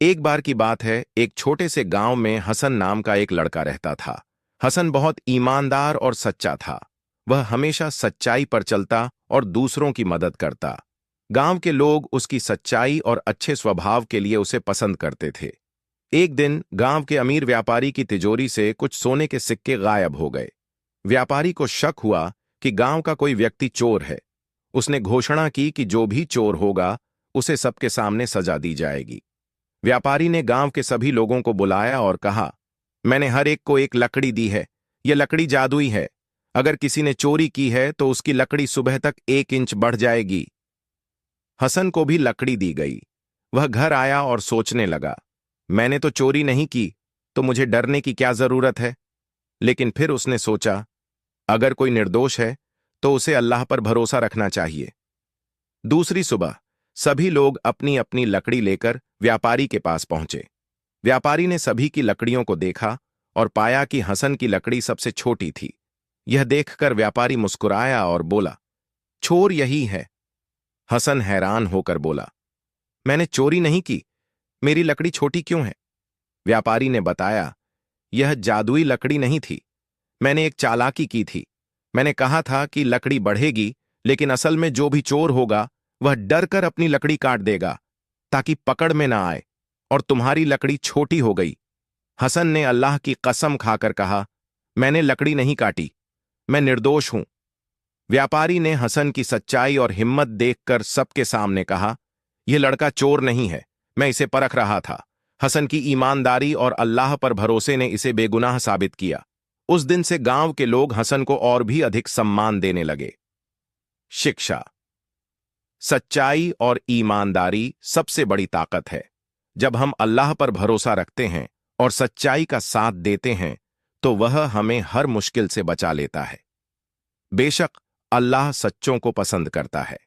एक बार की बात है, एक छोटे से गांव में हसन नाम का एक लड़का रहता था। हसन बहुत ईमानदार और सच्चा था। वह हमेशा सच्चाई पर चलता और दूसरों की मदद करता। गांव के लोग उसकी सच्चाई और अच्छे स्वभाव के लिए उसे पसंद करते थे। एक दिन गांव के अमीर व्यापारी की तिजोरी से कुछ सोने के सिक्के गायब हो गए। व्यापारी को शक हुआ कि गांव का कोई व्यक्ति चोर है। उसने घोषणा की कि जो भी चोर होगा उसे सबके सामने सजा दी जाएगी। व्यापारी ने गांव के सभी लोगों को बुलाया और कहा, मैंने हर एक को एक लकड़ी दी है। यह लकड़ी जादुई है। अगर किसी ने चोरी की है तो उसकी लकड़ी सुबह तक 1 इंच बढ़ जाएगी। हसन को भी लकड़ी दी गई। वह घर आया और सोचने लगा, मैंने तो चोरी नहीं की, तो मुझे डरने की क्या जरूरत है। लेकिन फिर उसने सोचा, अगर कोई निर्दोष है तो उसे अल्लाह पर भरोसा रखना चाहिए। दूसरी सुबह सभी लोग अपनी अपनी लकड़ी लेकर व्यापारी के पास पहुंचे। व्यापारी ने सभी की लकड़ियों को देखा और पाया कि हसन की लकड़ी सबसे छोटी थी। यह देखकर व्यापारी मुस्कुराया और बोला, चोर यही है। हसन हैरान होकर बोला, मैंने चोरी नहीं की, मेरी लकड़ी छोटी क्यों है। व्यापारी ने बताया, यह जादुई लकड़ी नहीं थी। मैंने एक चालाकी की थी। मैंने कहा था कि लकड़ी बढ़ेगी, लेकिन असल में जो भी चोर होगा वह डर कर अपनी लकड़ी काट देगा ताकि पकड़ में ना आए, और तुम्हारी लकड़ी छोटी हो गई। हसन ने अल्लाह की कसम खाकर कहा, मैंने लकड़ी नहीं काटी, मैं निर्दोष हूं। व्यापारी ने हसन की सच्चाई और हिम्मत देखकर सबके सामने कहा, यह लड़का चोर नहीं है, मैं इसे परख रहा था। हसन की ईमानदारी और अल्लाह पर भरोसे ने इसे बेगुनाह साबित किया। उस दिन से गांव के लोग हसन को और भी अधिक सम्मान देने लगे। शिक्षा। सच्चाई और ईमानदारी सबसे बड़ी ताकत है। जब हम अल्लाह पर भरोसा रखते हैं और सच्चाई का साथ देते हैं तो वह हमें हर मुश्किल से बचा लेता है। बेशक अल्लाह सच्चों को पसंद करता है।